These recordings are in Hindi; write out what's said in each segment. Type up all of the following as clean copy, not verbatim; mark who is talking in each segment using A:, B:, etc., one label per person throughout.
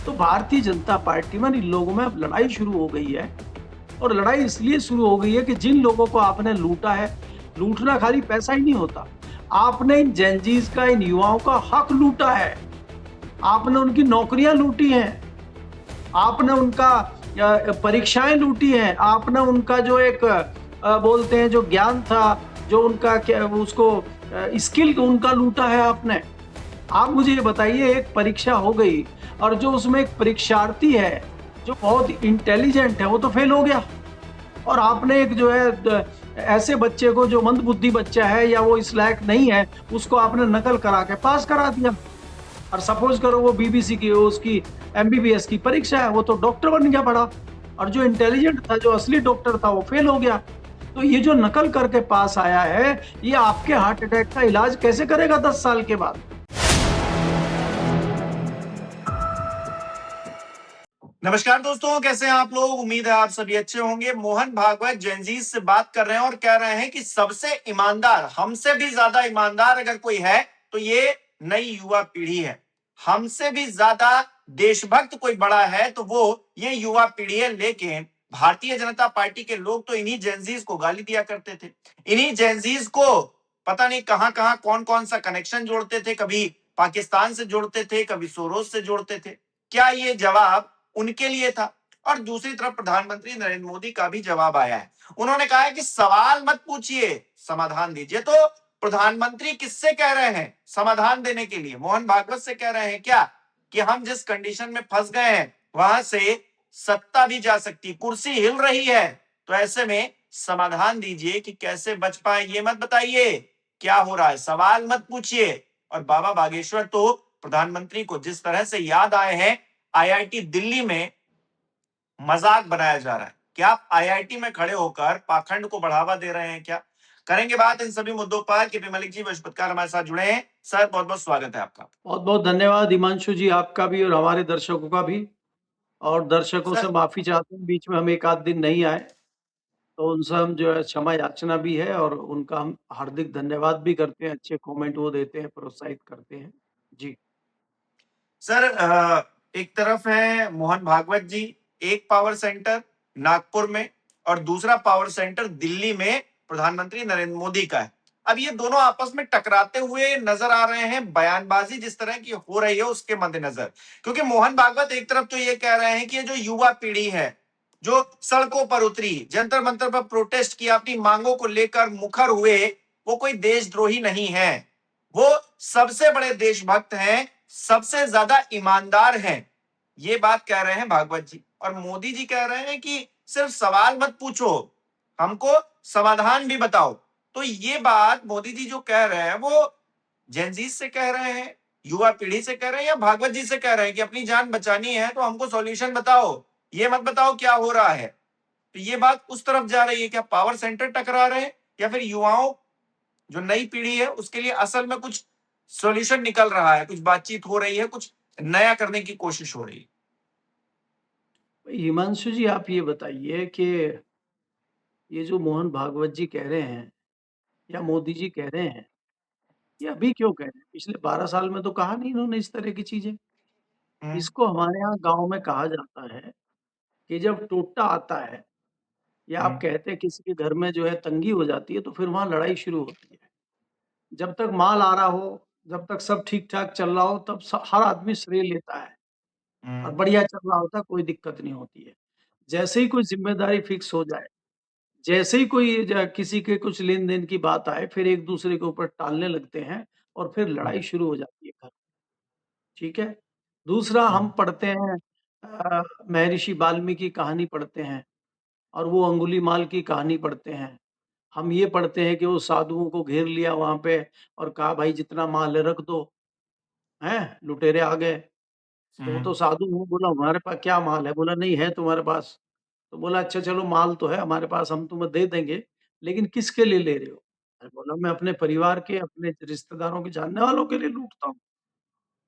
A: तो भारतीय जनता पार्टी में इन लोगों में अब लड़ाई शुरू हो गई है और लड़ाई इसलिए शुरू हो गई है कि जिन लोगों को आपने लूटा है, लूटना खाली पैसा ही नहीं होता। आपने इन जेनज़ीज़ का, इन युवाओं का हक लूटा है। आपने उनकी नौकरियां लूटी हैं। आपने उनका परीक्षाएं लूटी हैं। आपने उनका जो एक बोलते हैं जो ज्ञान था, जो उनका क्या उसको स्किल उनका लूटा है आपने। आप मुझे ये बताइए, एक परीक्षा हो गई और जो उसमें एक परीक्षार्थी है, जो बहुत इंटेलिजेंट है, वो तो फेल हो गया और आपने एक जो है ऐसे बच्चे को जो मंदबुद्धि बच्चा है या वो इस लायक नहीं है, उसको आपने नकल करा के पास करा दिया। और सपोज करो वो बीबीसी की उसकी एमबीबीएस की परीक्षा है, वो तो डॉक्टर बन गया पढ़ा और जो इंटेलिजेंट था, जो असली डॉक्टर था, वो फेल हो गया। तो ये जो नकल करके पास आया है, ये आपके हार्ट अटैक का इलाज कैसे करेगा 10 साल के बाद?
B: नमस्कार दोस्तों, कैसे हैं आप लोग। उम्मीद है आप सभी अच्छे होंगे। मोहन भागवत जेनजीज से बात कर रहे हैं और कह रहे हैं कि सबसे ईमानदार, हमसे भी ज्यादा ईमानदार अगर कोई है तो ये नई युवा पीढ़ी है। हमसे भी ज्यादा देशभक्त कोई बड़ा है तो वो ये युवा पीढ़ी है। लेकिन भारतीय जनता पार्टी के लोग तो इन्हीं जेनजीज को गाली दिया करते थे। इन्हीं जेनजीज को पता नहीं कहां कहां कौन कौन सा कनेक्शन जोड़ते थे। कभी पाकिस्तान से जोड़ते थे, कभी सोरोस से जोड़ते थे। क्या ये जवाब उनके लिए था? और दूसरी तरफ प्रधानमंत्री नरेंद्र मोदी का भी जवाब आया है। उन्होंने कहा है कि सवाल मत पूछिए, समाधान दीजिए। तो प्रधानमंत्री किससे कह रहे हैं समाधान देने के लिए? मोहन भागवत से कह रहे हैं क्या कि हम जिस कंडीशन में फंस गए हैं वहां से सत्ता भी जा सकती, कुर्सी हिल रही है, तो ऐसे में समाधान दीजिए कि कैसे बच पाए। ये मत बताइए क्या हो रहा है, सवाल मत पूछिए। और बाबा बागेश्वर तो प्रधानमंत्री को जिस तरह से याद आए हैं, आईआईटी दिल्ली में मजाक बनाया जा रहा है। क्या आप आईआईटी में खड़े होकर पाखंड को बढ़ावा दे रहे हैं क्या? करेंगे बात इन सभी मुद्दों पर। केपी मलिक जी बृहस्पतिकार हमारे साथ जुड़े हैं। सर बहुत बहुत स्वागत है आपका।
A: बहुत बहुत धन्यवाद हिमांशु जी, आपका भी और हमारे दर्शकों का भी। और दर्शकों से
B: सर
A: माफी चाहते हैं, बीच में हम एक आध दिन नहीं आए, तो उनसे हम जो है क्षमा याचना भी है और उनका हम हार्दिक धन्यवाद भी करते हैं। अच्छे कमेंट वो देते हैं, प्रोत्साहित करते हैं जी।
B: सर एक तरफ है मोहन भागवत जी, एक पावर सेंटर नागपुर में और दूसरा पावर सेंटर दिल्ली में प्रधानमंत्री नरेंद्र मोदी का है। अब ये दोनों आपस में टकराते हुए नजर आ रहे हैं, बयानबाजी जिस तरह की हो रही है उसके मद्देनजर। क्योंकि मोहन भागवत एक तरफ तो ये कह रहे हैं कि ये जो युवा पीढ़ी है, जो सड़कों पर उतरी, जंतर मंतर पर प्रोटेस्ट किया, अपनी मांगों को लेकर मुखर हुए, वो कोई देशद्रोही नहीं है, वो सबसे बड़े देशभक्त हैं, सबसे ज्यादा ईमानदार हैं। ये बात कह रहे हैं भागवत जी। और मोदी जी कह रहे हैं कि सिर्फ सवाल मत पूछो, हमको समाधान भी बताओ। तो ये बात मोदी जी जो कह रहे हैं वो जेनजीज से कह रहे हैं, युवा पीढ़ी से कह रहे हैं, या भागवत जी से कह रहे हैं कि अपनी जान बचानी है तो हमको सॉल्यूशन बताओ, ये मत बताओ क्या हो रहा है। तो ये बात उस तरफ जा रही है। क्या पावर सेंटर टकरा रहे हैं या फिर युवाओं, जो नई पीढ़ी है, उसके लिए असल में कुछ सॉल्यूशन निकल रहा है, कुछ बातचीत हो रही है, कुछ नया करने की कोशिश हो रही है?
A: हिमांशु जी, आप ये बताइए कि ये जो मोहन भागवत जी कह रहे हैं या मोदी जी कह रहे हैं, ये अभी क्यों कह रहे हैं? पिछले 12 साल में तो कहा नहीं इन्होंने इस तरह की चीजें।
B: हम्म,
A: इसको हमारे यहाँ गांव में कहा जाता है कि जब टोटा आता है या आप
B: हम्म,
A: कहते हैं किसी के घर में जो है तंगी हो जाती है, तो फिर वहां लड़ाई शुरू होती है। जब तक माल आ रहा हो, जब तक सब ठीक ठाक चल रहा हो, तब हर आदमी श्रेय लेता है और
B: हम्म,
A: बढ़िया चल रहा होता है, कोई दिक्कत नहीं होती है। जैसे ही कोई जिम्मेदारी फिक्स हो जाए, जैसे ही कोई किसी के कुछ लेन देन की बात आए, फिर एक दूसरे के ऊपर टालने लगते हैं और फिर लड़ाई शुरू हो जाती है घर। ठीक है। दूसरा, हम
B: हम्म,
A: पढ़ते हैं महर्षि वाल्मीकि की कहानी पढ़ते हैं और वो अंगुलीमाल की कहानी पढ़ते हैं। हम ये पढ़ते हैं कि वो साधुओं को घेर लिया वहां पे और कहा भाई जितना माल है रख दो। हैं, लुटेरे आ गए, तो वो तो
B: हम्म,
A: साधु हूँ, बोला हमारे पास क्या माल है? बोला नहीं है तुम्हारे पास। तो बोला अच्छा चलो माल तो है हमारे पास, हम तुम्हें दे देंगे, लेकिन किसके लिए ले रहे हो? अरे बोला मैं अपने परिवार के, अपने रिश्तेदारों के, जानने वालों के लिए लूटता हूँ।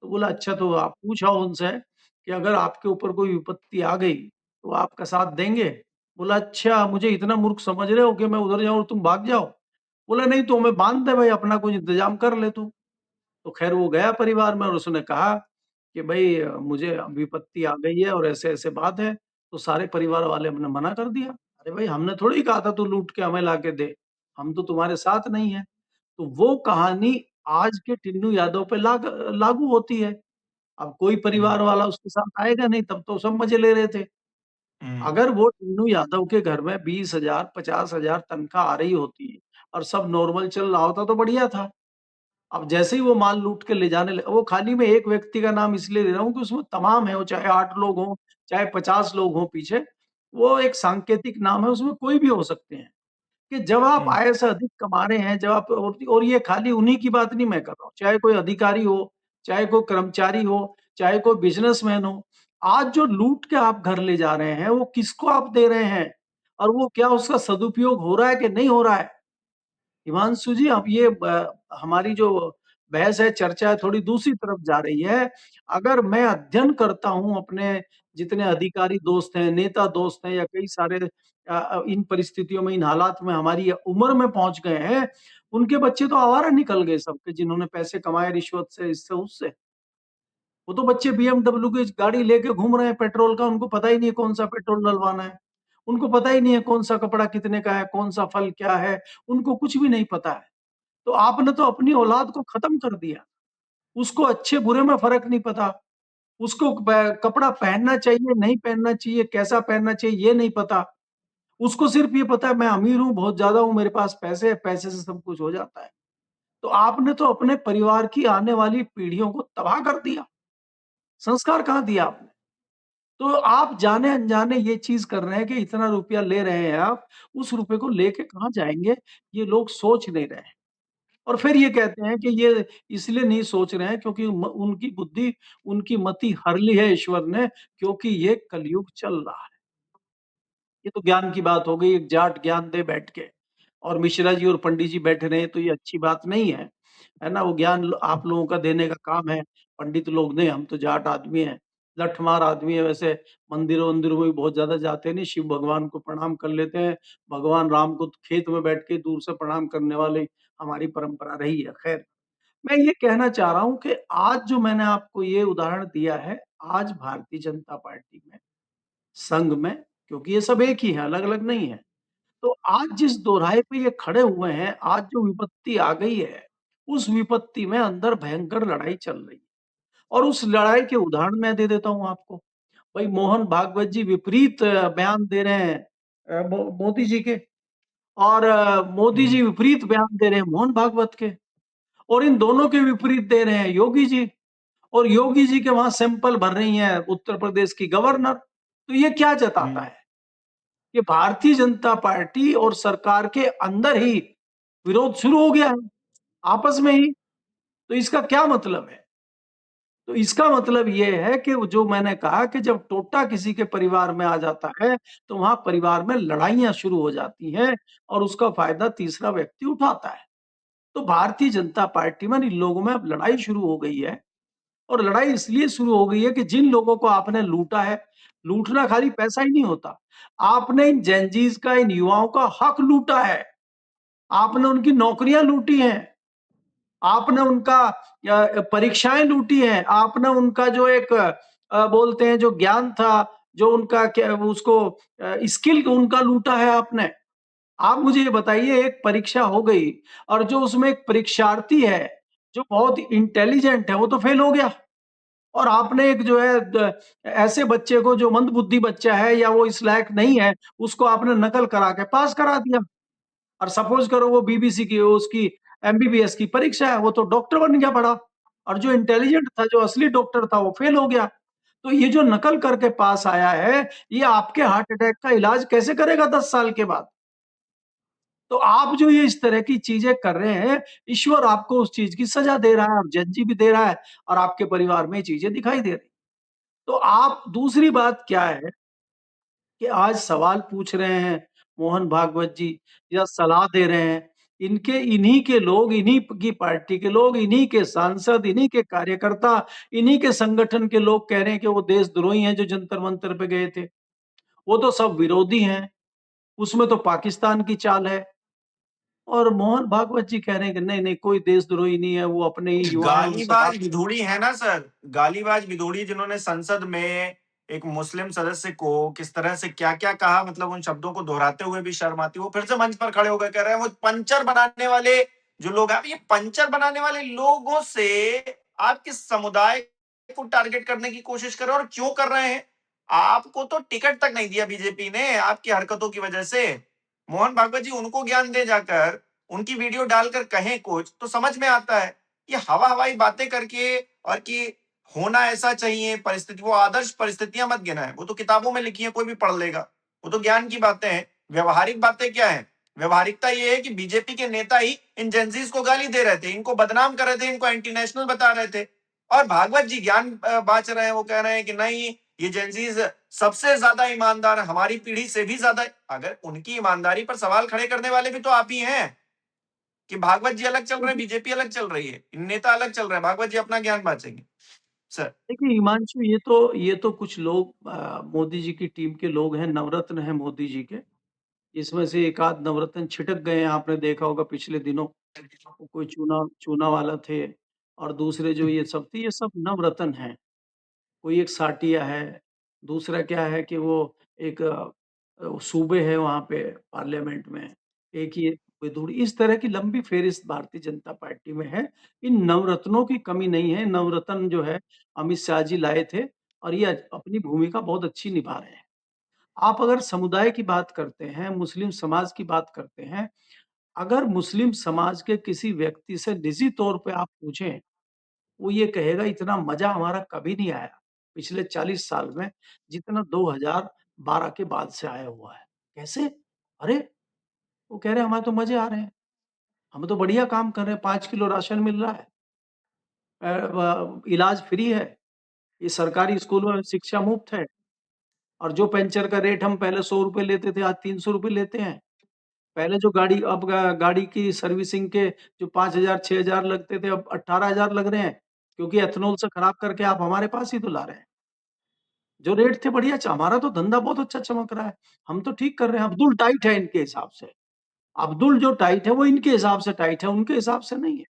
A: तो बोला अच्छा तो आप पूछा उनसे कि अगर आपके ऊपर कोई विपत्ति आ गई तो आपका साथ देंगे? बोला अच्छा मुझे इतना मूर्ख समझ रहे हो कि मैं उधर जाऊँ और तुम भाग जाओ? बोला नहीं तो हमें बाँध दे भाई, अपना कुछ इंतजाम कर ले तू। तो ख़ैर वो गया परिवार में और उसने कहा कि भई मुझे विपत्ति आ गई है और ऐसे-ऐसे बात है, तो सारे परिवार वाले हमने मना कर दिया। अरे भाई हमने थोड़ी कहा था तू लूट के हमें लाके दे, हम तो तुम्हारे साथ नहीं हैं। तो वो कहानी आज के टिन्नू यादव पे लागू होती है। अब कोई
B: हुँ,
A: परिवार वाला उसके साथ आएगा नहीं, तब तो सब मज़े ले रहे थे।
B: हुँ,
A: अगर वो टिन्नू यादव के घर में 20,000 50,000 तनख्वाह आ रही होती और सब नॉर्मल चल रहा होता तो बढ़िया था। अब जैसे ही वो माल लूट के ले जाने ल वो खाली मैं एक व्यक्ति का नाम इसलिए ले रहा हूँ कि उसमें तमाम है, वो चाहे 8 लोग हों, चाहे 50 लोग हों पीछे, वो एक सांकेतिक नाम है, उसमें कोई भी हो सकते हैं। कि जब आप
B: हुँ,
A: आय से अधिक कमा रहे हैं, जब आप और ये खाली उन्हीं की बात नहीं मैं कर रहा हूँ, चाहे कोई अधिकारी हो, चाहे कोई कर्मचारी हो, चाहे कोई बिज़नेसमैन हो, आज जो लूट के आप घर ले जा रहे हैं, वो किसको आप दे रहे हैं? और वो क्या उसका सदुपयोग हो रहा है कि नहीं हो रहा है? हिमांशु जी, अब ये हमारी जो बहस है, चर्चा है, थोड़ी दूसरी तरफ जा रही है। अगर मैं अध्ययन करता हूँ अपने जितने अधिकारी दोस्त हैं, नेता दोस्त हैं या कई सारे इन परिस्थितियों में, इन हालात में हमारी उम्र में पहुँच गए हैं, उनके बच्चे तो आवारा निकल गए सबके जिन्होंने पैसे कमाए रिश्वत से, इससे, उससे। वो तो बच्चे बीएमडब्ल्यू की गाड़ी लेके घूम रहे हैं पेट्रोल का, उनको पता ही नहीं है कौन-सा पेट्रोल डलवाना है। उनको पता ही नहीं है कौन-सा कपड़ा कितने का है, कौन-सा फल क्या है, उनको कुछ भी नहीं पता है। तो आपने तो अपनी औलाद को खत्म कर दिया। उसको अच्छे-बुरे में फ़र्क नहीं पता। उसको कपड़ा पहनना चाहिए, नहीं पहनना चाहिए, कैसा पहनना चाहिए, ये नहीं पता। उसको सिर्फ़ ये पता है मैं अमीर हूँ, बहुत ज़्यादा हूँ, मेरे पास पैसे हैं, पैसे से सब कुछ हो जाता है। तो आपने तो अपने परिवार की आने वाली पीढ़ियों को तबाह कर दिया। संस्कार कहाँ दिया आपने? तो आप जाने-अनजाने ये चीज़ कर रहे हैं कि इतना रुपया ले रहे हैं आप, उस रुपए को लेके कहाँ जाएँगे, ये लोग सोच नहीं रहे हैं। और फिर ये कहते हैं कि ये इसलिए नहीं सोच रहे हैं क्योंकि उनकी बुद्धि, उनकी मति हर ली है ईश्वर ने क्योंकि ये कलयुग चल रहा है। ये तो ज्ञान की बात हो गई, एक जाट ज्ञान दे बैठ के और मिश्रा जी और पंडित जी बैठे रहे तो ये अच्छी बात नहीं है। है ना? वो ज्ञान आप लोगों का देने का काम है, पंडित लोग नहीं, हम तो जाट आदमी हैं, लठमार आदमी है वैसे मंदिरों-वंदिरों में भी बहुत ज़्यादा जाते नहीं, शिव भगवान को प्रणाम कर लेते हैं, भगवान राम को तो खेत में बैठ के दूर से प्रणाम करने वाली हमारी परंपरा रही है। खैर मैं ये कहना चाह रहा हूँ कि आज जो मैंने आपको ये उदाहरण दिया है, आज भारतीय जनता पार्टी में, संघ में, क्योंकि ये सब एक ही है, अलग-अलग नहीं है। तो आज जिस दोराहे पे ये खड़े हुए हैं, आज जो विपत्ति आ गई है, उस विपत्ति में अंदर भयंकर लड़ाई चल रही है। और उस लड़ाई के उदाहरण मैं दे देता हूँ आपको। भाई मोहन भागवत जी विपरीत बयान दे रहे हैं मोदी जी के और मोदी
B: हुँ,
A: जी विपरीत बयान दे रहे हैं मोहन भागवत के और इन दोनों के विपरीत दे रहे हैं योगी जी। और योगी जी के वहाँ सैंपल भर रही हैं उत्तर प्रदेश की गवर्नर। तो ये क्या जताता
B: हुँ,
A: है? कि भारतीय जनता पार्टी और सरकार के अंदर ही विरोध शुरू हो गया है, आपस में ही। तो इसका क्या मतलब है? तो इसका मतलब ये है कि वो जो मैंने कहा कि जब टोटा किसी के परिवार में आ जाता है, तो वहाँ परिवार में लड़ाइयाँ शुरू हो जाती हैं और उसका फ़ायदा तीसरा व्यक्ति उठाता है। तो भारतीय जनता पार्टी में इन लोगों में अब लड़ाई शुरू हो गई है। और लड़ाई इसलिए शुरू हो गई है कि जिन लोगों को आपने लूटा है, लूटना खाली पैसा ही नहीं होता। आपने इन जेनज़ीज़ का, इन युवाओं का हक लूटा है। आपने उनकी नौकरियाँ लूटी हैं। आपने उनका परीक्षाएँ लूटी हैं। आपने उनका जो एक बोलते हैं जो ज्ञान था, जो उनका क्या उसको स्किल उनका लूटा है आपने। आप मुझे ये बताइए एक परीक्षा हो गई और जो उसमें एक परीक्षार्थी है, जो बहुत इंटेलिजेंट है, वो तो फेल हो गया। और आपने एक जो है ऐसे बच्चे को जो मंदबुद्धि बच्चा है या वो इस लायक नहीं है, उसको आपने नकल करा के पास करा दिया। और सपोज़ करो वो बीबीसी की उसकी एमबीबीएस की परीक्षा है, वो तो डॉक्टर बन गया बड़ा और जो इंटेलिजेंट था, जो असली डॉक्टर था, वो फेल हो गया। तो ये जो नकल करके पास आया है, ये आपके हार्ट अटैक का इलाज कैसे करेगा 10 साल के बाद? तो आप जो ये इस तरह की चीज़ें कर रहे हैं, ईश्वर आपको उस चीज़ की सज़ा दे रहा है और जज जी भी दे रहा है और आपके परिवार में ये चीज़ें दिखाई दे रही। तो आप दूसरी बात क्या है कि आज सवाल पूछ रहे हैं मोहन भागवत जी या सलाह दे रहे हैं, इन्हीं के लोग, इन्हीं की पार्टी के लोग, इन्हीं के सांसद, इन्हीं के कार्यकर्ता, इन्हीं के संगठन के लोग कह रहे हैं कि वो देशद्रोही हैं जो जंतर-मंतर पे गए थे। वो तो सब विरोधी हैं, उसमें तो पाकिस्तान की चाल है। और मोहन भागवत जी कह रहे हैं कि नहीं नहीं कोई देशद्रोही नहीं है, वो अपने ही युवा हैं, उन सब
B: गालीबाज विधूड़ी है ना सर, गालीबाज विधूड़ी जिन्होंने संसद में एक मुस्लिम सदस्य को किस तरह से क्या-क्या कहा, मतलब उन शब्दों को दोहराते हुए भी शर्म आती है। वो फिर से मंच पर खड़े होकर कह रहे हैं वो पंचर बनाने वाले जो लोग हैं, ये पंचर बनाने वाले लोगों से आप किस समुदाय को टारगेट करने की कोशिश कर रहे हैं और क्यों कर रहे हैं? आपको तो टिकट तक नहीं दिया बीजेपी ने आपकी हरकतों की वजह से। मोहन भागवत जी उनको ज्ञान दे जाकर, उनकी वीडियो डालकर कहें कुछ तो समझ में आता है। ये हवा-हवाई बातें करके और कि होना ऐसा चाहिए परिस्थिति, वो आदर्श परिस्थितियां मत गिनाएं, वो तो किताबों में लिखी है, कोई भी पढ़ लेगा। वो तो ज्ञान की बातें हैं। व्यवहारिक बातें क्या है? व्यवहारिकता ये है कि बीजेपी के नेता ही इन जेंजीज को गाली दे रहे थे, इनको बदनाम कर रहे थे, इनको एंटी नेशनल बता रहे थे। और भागवत जी ज्ञान बांट रहे हैं, वो कह रहे हैं कि नहीं ये जेंजीज सबसे ज्यादा ईमानदार है, हमारी पीढ़ी से भी ज्यादा। अगर उनकी ईमानदारी पर सवाल खड़े करने वाले भी तो आप ही हैं कि भागवत जी अलग चल रहे हैं, बीजेपी अलग चल रही है, नेता अलग चल रहे हैं, भागवत जी अपना ज्ञान बांटेंगे सर।
A: देखिए हिमांशु, ये तो कुछ लोग मोदी जी की टीम के लोग हैं, नवरत्न हैं मोदी जी के। इसमें से एक आध नवरत्न छिटक गए हैं, आपने देखा होगा पिछले दिनों। वो कोई चूना चूना वाला थे और दूसरे जो ये सब थे, ये सब नवरत्न हैं। कोई एक साटिया है, दूसरा क्या है कि वो एक सूबे है वहाँ पे पार्लियामेंट में, एक ये विधुड़ी, इस तरह की लंबी फ़हरिस्त भारतीय जनता पार्टी में है। इन नवरत्नों की कमी नहीं है, नवरत्न जो है अमित शाह जी लाए थे और ये अपनी भूमिका बहुत अच्छी निभा रहे हैं। आप अगर समुदाय की बात करते हैं, मुस्लिम समाज की बात करते हैं, अगर मुस्लिम समाज के किसी व्यक्ति से निजी तौर पे आप पूछें, वो ये कहेगा इतना मज़ा हमारा कभी नहीं आया, पिछले 40 साल में जितना 2012 के बाद से आया हुआ है। कैसे? अरे! वो कह रहे हैं हमारे तो मज़े आ रहे हैं, हम तो बढ़िया काम कर रहे हैं, 5 किलो राशन मिल रहा है, व इलाज फ्री है, ये सरकारी स्कूलों में शिक्षा मुफ्त है और जो पेंशन का रेट हम पहले ₹100 लेते थे, आज ₹300 लेते हैं। पहले जो गाड़ी अब गाड़ी की सर्विसिंग के जो 5,000 6,000 लगते थे, अब 18,000 लग रहे हैं, क्योंकि एथनॉल से खराब करके आप हमारे पास ही तो ला रहे हैं। जो रेट थे बढ़िया हमारा तो धंधा बहुत अच्छा चमक रहा है, हम तो ठीक कर रहे हैं। अब्दुल टाइट है इनके हिसाब से, अब्दुल जो टाइट है वो इनके हिसाब से टाइट है, उनके हिसाब से नहीं है।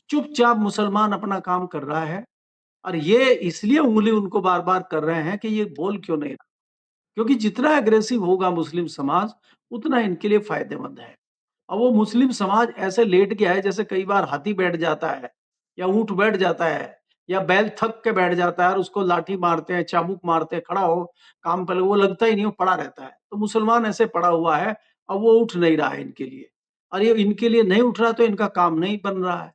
A: चुपचाप मुसलमान अपना काम कर रहा है और ये इसलिए उँगली उनको बार-बार कर रहे हैं कि ये बोल क्यों नहीं रहा? क्योंकि जितना एग्रेसिव होगा मुस्लिम समाज, उतना इनके लिए फ़ायदेमंद है। अब वो मुस्लिम समाज ऐसे लेट गया है जैसे कई बार हाथी बैठ जाता है या ऊँट बैठ जाता है या बैल थक के बैठ जाता है और उसको लाठी मारते हैं, चाबुक मारते हैं, खड़ा हो, काम पे लगो, वो लगता ही नहीं, वो पड़ा रहता है। तो मुसलमान ऐसे पड़ा हुआ है, अब वो उठ नहीं रहा है इनके लिए और ये इनके लिए नहीं उठ रहा तो इनका काम नहीं बन रहा है।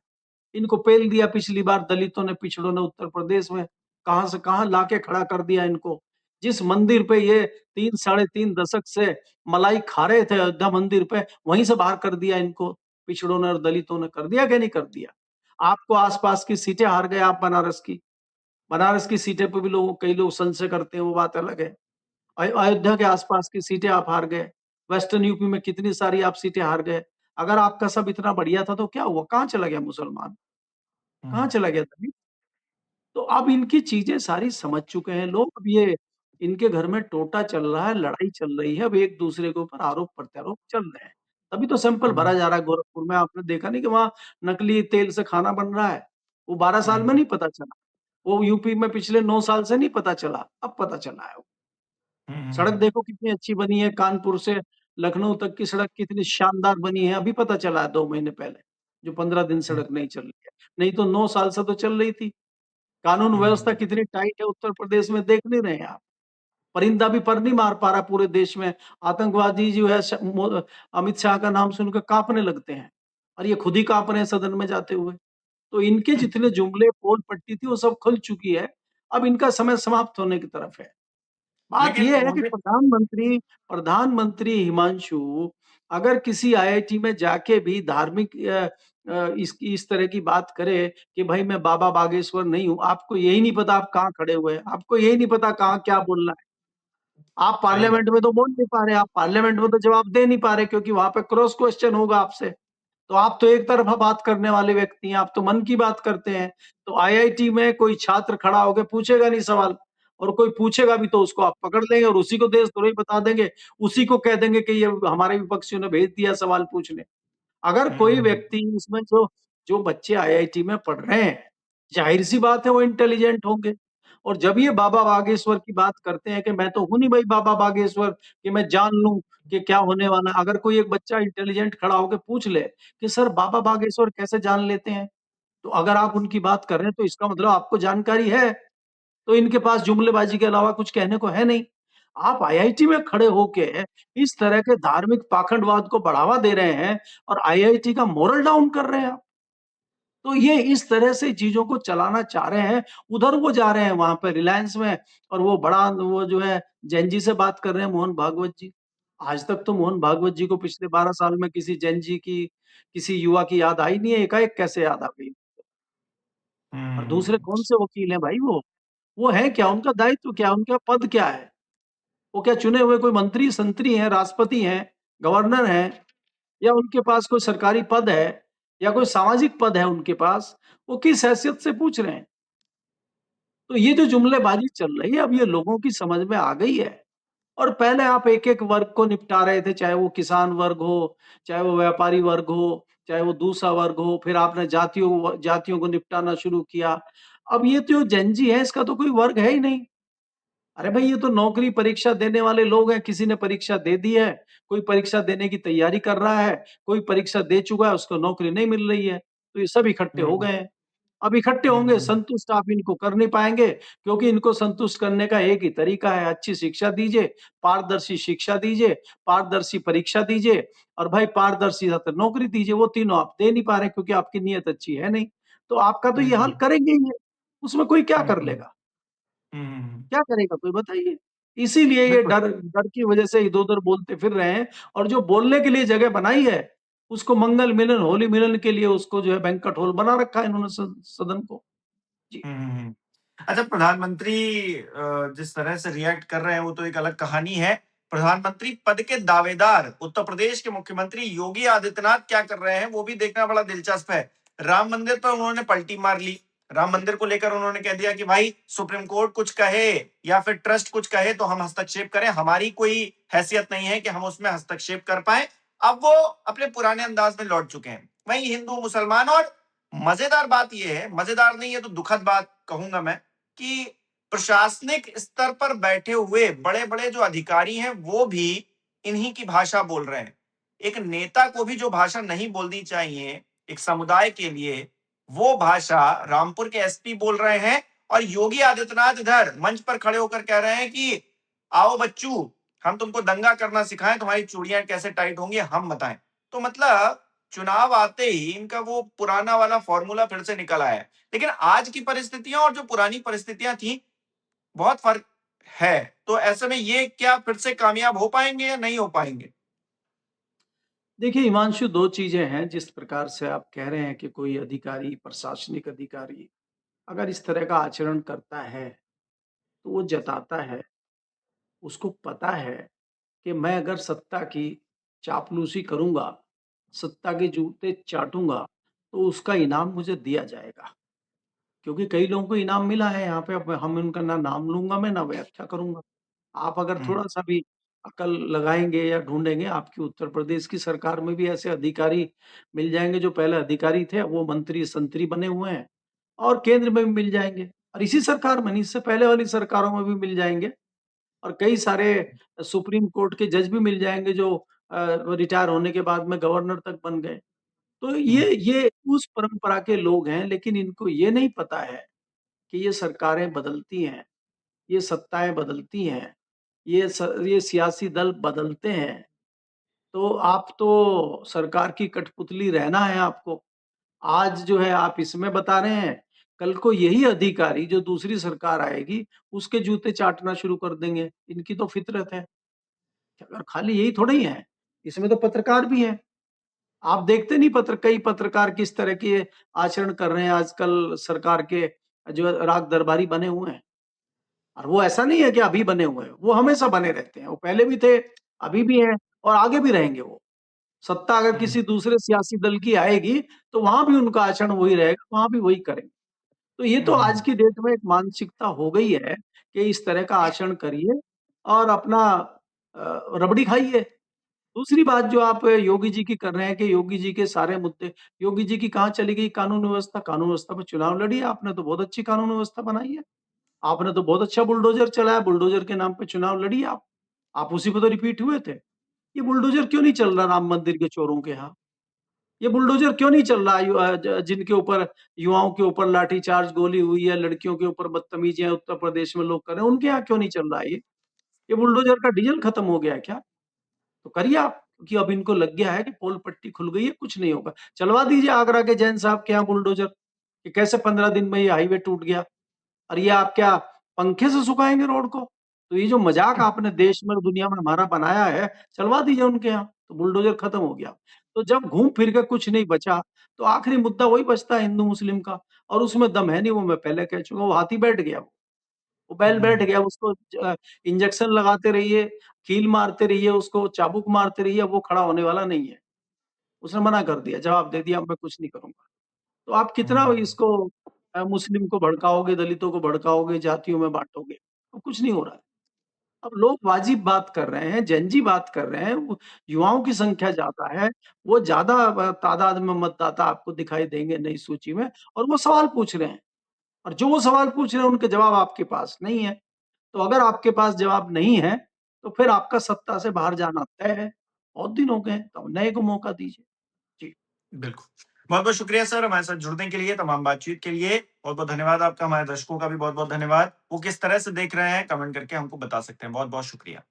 A: इनको पेल दिया पिछली बार दलितों ने, पिछड़ों ने उत्तर प्रदेश में, कहाँ से कहाँ लाके खड़ा कर दिया इनको। जिस मंदिर पे ये 3 साढ़े 3 दशक से मलाई खा रहे थे अयोध्या मंदिर पे, वहीं से बाहर कर दिया इनको, पिछड़ों ने और दलितों ने कर दिया कि नहीं कर दिया? आपको आस-पास की सीटें हार गए आप बनारस की। बनारस की सीटें पे भी कई लोग संशय करते हैं, वो बात अलग है। अयोध्या के आस-पास की सीटें आप हार गए। वेस्टर्न यूपी में कितनी सारी आप सीटें हार गए। अगर आपका सब इतना बढ़िया था तो क्या हुआ? कहाँ चला गया मुसलमान? कहाँ चला गया दलित? तो अब इनकी चीज़ें सारी समझ चुके हैं लोग, अब ये इनके घर में टोटा चल रहा है, लड़ाई चल रही है, अब एक-दूसरे के ऊपर आरोप-प्रत्यारोप चल रहे हैं। तभी तो सैंपल भरा जा रहा है गोरखपुर में, आपने देखा नहीं कि वहाँ नकली तेल से खाना बन रहा है? वो 12 साल में नहीं पता चला। वो यूपी में पिछले 9 साल से नहीं पता चला, अब पता चला है। सड़क देखो कितनी अच्छी बनी है, कानपुर से लखनऊ तक की सड़क कितनी शानदार बनी है, अभी पता चला है 2 महीने पहले, जो 15 दिन सड़क नहीं चल रही है। नहीं तो 9 साल से तो चल रही थी। कानून व्यवस्था कितनी टाइट है उत्तर प्रदेश में, देख नहीं रहे हैं आप? परिंदा भी पर नहीं मार पा रहा पूरे देश में। आतंकवादी जो है अमित शाह का नाम सुनकर काँपने लगते हैं और ये खुद ही काँप रहे हैं सदन में जाते हुए। तो इनके जितने जुमले, पोल-पट्टी थी वो सब खुल चुकी है। अब इनका समय समाप्त होने की तरफ है। बात
B: लेकिन
A: ये है कि
B: मुझे
A: प्रधानमंत्री हिमांशु अगर किसी आईआईटी में जाके भी धार्मिक इस तरह की बात करे कि भाई मैं बाबा बागेश्वर नहीं हूँ, आपको यही नहीं पता आप कहाँ खड़े हुए हैं, आपको यही नहीं पता कहाँ क्या बोलना है। आप
B: सही बात।
A: पार्लियामेंट में तो बोल नहीं पा रहे, आप पार्लियामेंट में तो जवाब दे नहीं पा रहे क्योंकि वहाँ पे क्रॉस क्वेश्चन होगा आपसे। तो आप तो एक तरफ़ा बात करने वाले व्यक्ति हैं, आप तो मन की बात करते हैं। तो आईआईटी में कोई छात्र खड़ा होके पूछेगा नहीं सवाल और कोई पूछेगा भी तो उसको आप पकड़ लेंगे और उसी को देशद्रोही बता देंगे, उसी को कह देंगे कि ये हमारे विपक्षियों ने भेज दिया सवाल पूछने। अगर
B: हम्म,
A: कोई व्यक्ति इसमें जो जो बच्चे आईआईटी में पढ़ रहे हैं, जाहिर-सी बात है वो इंटेलिजेंट होंगे। और जब ये बाबा बागेश्वर की बात करते हैं कि मैं तो हूँ नहीं भाई बाबा बागेश्वर कि मैं जान लूँ कि क्या होने वाला है। अगर कोई एक बच्चा इंटेलिजेंट खड़ा होके पूछ ले कि सर बाबा बागेश्वर कैसे जान लेते हैं? तो अगर आप उनकी बात कर रहे हैं तो इसका मतलब आपको जानकारी है। तो इनके पास जुमलेबाजी के अलावा कुछ कहने को है नहीं। आप आईआईटी में खड़े होके इस तरह के धार्मिक पाखंडवाद को बढ़ावा दे रहे हैं और आईआईटी का मोरल डाउन कर रहे हैं आप। तो ये इस तरह से चीज़ों को चलाना चाह रहे हैं, उधर वो जा रहे हैं वहाँ पे रिलायंस में और वो बड़ा वो जो है जैन जी से बात कर रहे हैं मोहन भागवत जी। आज तक तो मोहन भागवत जी को पिछले 12 साल में किसी जैन जी की, किसी युवा की याद आई नहीं है, एकाएक कैसे याद आ गई? और दूसरे
B: हम्म,
A: कौन से वकील हैं भाई वो? वो हैं क्या? उनका दायित्व क्या है? उनका पद क्या है? वो क्या चुने हुए कोई मंत्री-संतरी हैं, राष्ट्रपति हैं, गवर्नर हैं या उनके पास कोई सरकारी पद है या कोई सामाजिक पद है उनके पास? वो किस हैसियत से पूछ रहे हैं? तो ये जो जुमलेबाज़ी चल रही है, अब ये लोगों की समझ में आ गई है और पहले आप एक-एक वर्ग को निपटा रहे थे, चाहे वो किसान वर्ग हो, चाहे वो व्यापारी वर्ग हो, चाहे वो दूसरा वर्ग हो, फिर आपने जातियों को निपटाना शुरू किया। अब ये जो जेन ज़ी है, इसका तो कोई वर्ग है ही नहीं। अरे भाई ये तो नौकरी परीक्षा देने वाले लोग हैं, किसी ने परीक्षा दे दी है, कोई परीक्षा देने की तैयारी कर रहा है, कोई परीक्षा दे चुका है, उसको नौकरी नहीं मिल रही है, तो ये सब इकट्ठे हो
B: हम्म,
A: गए हैं। अब इकट्ठे होंगे,
B: हम्म,
A: संतुष्ट आप इनको कर नहीं पाएँगे क्योंकि इनको संतुष्ट करने का एक ही तरीका है, अच्छी शिक्षा दीजिए, पारदर्शी शिक्षा दीजिए, पारदर्शी परीक्षा दीजिए और भाई पारदर्शी साथ नौकरी दीजिए, वो तीनों आप दे नहीं पा रहे क्योंकि आपकी नीयत अच्छी है नहीं। तो आपका तो ये हाल
B: हम्म,
A: करेंगे ही है, उसमें कोई क्या कर
B: हम्म,
A: लेगा?
B: हम्म,
A: क्या करेगा कोई बताइए? इसीलिए ये
B: बिल्कुल।
A: डर डर की वजह से इधर-उधर बोलते फिर रहे हैं और जो बोलने के लिए जगह बनाई है, उसको मंगल मिलन, होली मिलन के लिए उसको जो है बैंक्वेट हॉल बना रखा है इन्होंने सदन को। जी।
B: हम्म। अच्छा, प्रधानमंत्री जिस तरह से रिएक्ट कर रहे हैं वो तो एक अलग कहानी है। प्रधानमंत्री पद के दावेदार उत्तर प्रदेश के मुख्यमंत्री योगी आदित्यनाथ क्या कर रहे हैं वो भी देखना बड़ा दिलचस्प है। राम मंदिर पर उन्होंने पलटी मार ली। राम मंदिर को लेकर उन्होंने कह दिया कि भाई सुप्रीम कोर्ट कुछ कहे या फिर ट्रस्ट कुछ कहे तो हम हस्तक्षेप करें, हमारी कोई हैसियत नहीं है कि हम उसमें हस्तक्षेप कर पाए। अब वो अपने पुराने अंदाज में लौट चुके हैं। वहीं हिंदू मुसलमान और मजेदार बात यह है, मजेदार नहीं है तो दुखद बात कहूंगा मैं, कि प्रशासनिक स्तर पर बैठे हुए बड़े-बड़े जो अधिकारी हैं वो भी इन्हीं की भाषा बोल रहे हैं। एक नेता को भी जो भाषा नहीं बोलनी चाहिए एक समुदाय के लिए, वो भाषा रामपुर के एसपी बोल रहे हैं और योगी आदित्यनाथ इधर मंच पर खड़े होकर कह रहे हैं कि आओ बच्चू, हम तुमको दंगा करना सिखाएं, तुम्हारी चूड़ियां कैसे टाइट होंगी हम बताएं। तो मतलब चुनाव आते ही इनका वो पुराना वाला फॉर्मूला फिर से निकल आया है। लेकिन आज की परिस्थितियां और जो पुरानी परिस्थितियां थी बहुत फर्क है। तो ऐसे में ये क्या फिर से कामयाब हो पाएंगे या नहीं हो पाएंगे?
A: देखिए हिमांशु 2 चीज़ें हैं जिस प्रकार से आप कह रहे हैं कि कोई अधिकारी, प्रशासनिक अधिकारी अगर इस तरह का आचरण करता है, तो वो जताता है, उसको पता है कि मैं अगर सत्ता की चापलूसी करूँगा, सत्ता के जूते चाटूँगा, तो उसका इनाम मुझे दिया जाएगा। क्योंकि कई लोगों को इनाम मिला है यहाँ पे, अब हम उनका ना नाम लूँगा मैं, ना व्याख्या करूँगा। आप अगर
B: हम्म,
A: थोड़ा-सा भी अकल लगाएँगे या ढूँढेंगे, आपकी उत्तर प्रदेश की सरकार में भी ऐसे अधिकारी मिल जाएँगे, जो पहले अधिकारी थे, अब वो मंत्री-संतरी बने हुए हैं और केंद्र में भी मिल जाएँगे और इसी सरकार में नहीं, इससे पहले वाली सरकारों में भी मिल जाएँगे और कई सारे सुप्रीम कोर्ट के जज भी मिल जाएँगे, जो रिटायर होने के बाद में गवर्नर तक बन गए। तो
B: हम्म,
A: ये उस परंपरा के लोग हैं, लेकिन इनको ये नहीं पता है कि ये सरकारें बदलती हैं, ये सत्ताएँ बदलती हैं, ये सियासी दल बदलते हैं, तो आप तो सरकार की कठपुतली रहना है आपको। आज जो है आप इसमें बता रहे हैं, कल को यही अधिकारी जो दूसरी सरकार आएगी, उसके जूते चाटना शुरू कर देंगे। इनकी तो फितरत है। अगर खाली यही थोड़ा ही है, इसमें तो पत्रकार भी हैं। आप देखते नहीं कई पत्रकार किस तरह के आचरण कर रहे हैं आजकल सरकार के जो राग दरबारी बने हुए हैं। और वो ऐसा नहीं है कि अभी बने हुए हैं, वो हमेशा बने रहते हैं। वो पहले भी थे, अभी भी हैं और आगे भी रहेंगे वो। सत्ता अगर
B: हम्म,
A: किसी दूसरे सियासी दल की आएगी, तो वहाँ भी उनका आचरण वही रहेगा, वहाँ भी वही करेंगे। तो ये तो आज
B: हम्म,
A: की डेट में एक मानसिकता हो गई है कि इस तरह का आचरण करिए और अपना रबड़ी खाइए। दूसरी बात जो आप योगी जी की कर रहे हैं कि योगी जी के सारे मुद्दे, योगी जी की कहाँ चली गई कानून व्यवस्था? कानून व्यवस्था पे चुनाव लड़िए, आपने तो बहुत अच्छी कानून व्यवस्था बनाई है। आपने तो बहुत अच्छा बुलडोज़र चलाया, बुलडोज़र के नाम पे चुनाव लड़िए आप। आप उसी पे तो रिपीट हुए थे। ये बुलडोज़र क्यों नहीं चल रहा राम मंदिर के चोरों के यहाँ? ये बुलडोज़र क्यों नहीं चल रहा जिनके ऊपर युवाओं के ऊपर लाठीचार्ज, गोली हुई है, लड़कियों के ऊपर बदतमीज़ियाँ उत्तर प्रदेश में लोग कर रहे हैं, उनके यहाँ क्यों नहीं चल रहा है ये? ये बुलडोज़र का डीज़ल खत्म हो गया है क्या? तो करिए आप, क्योंकि अब इनको लग गया है कि पोल पट्टी खुल गई है, कुछ नहीं होगा। चलवा दीजिए आगरा के जैन साहब के यहाँ बुलडोज़र, कि कैसे 15 दिन में ये हाईवे टूट गया। और ये आप क्या पंखे से सुखाएँगे रोड को? तो ये जो मज़ाक आपने देश में और दुनिया में हमारा बनाया है, चलवा दीजिए उनके यहाँ, तो बुलडोज़र खत्म हो गया। तो जब घूम फिर के कुछ नहीं बचा, तो आखिरी मुद्दा वही बचता है हिंदू-मुस्लिम का, और उसमें दम है नहीं, वो मैं पहले कह चुका हूँ, वो हाथी बैठ गया वो। वो बैल बैठ
B: हम्म,
A: गया, उसको इंजेक्शन लगाते रहिए, कील मारते रहिए, उसको चाबुक मारते रहिए, वो खड़ा होने वाला नहीं है। उसने मना कर दिया, जवाब दे दिया, मैं कुछ नहीं करूँगा। तो आप कितना
B: हम्म,
A: इसको मुस्लिम को भड़काओगे, दलितों को भड़काओगे, जातियों में बाँटोगे, तो कुछ नहीं हो रहा है। अब लोग वाजिब बात कर रहे हैं, जेन ज़ी बात कर रहे हैं, वो युवाओं की संख्या ज़्यादा है, वो ज़्यादा तादाद में मतदाता आपको दिखाई देंगे नई सूची में, और वो सवाल पूछ रहे हैं, और जो वो सवाल पूछ रहे हैं, उनके जवाब आपके पास नहीं है। तो अगर आपके पास जवाब नहीं है, तो फिर आपका सत्ता से बाहर जाना तय है। बहुत दिन हो गए हैं, तो अब नए को मौका दीजिए। जी।
B: बिल्कुल। बहुत-बहुत शुक्रिया सर हमारे साथ जुड़ने के लिए, तमाम बातचीत के लिए। बहुत-बहुत धन्यवाद आपका, हमारे दर्शकों का भी बहुत-बहुत धन्यवाद। वो किस तरह से देख रहे हैं, कमेंट करके हमको बता सकते हैं। बहुत-बहुत शुक्रिया।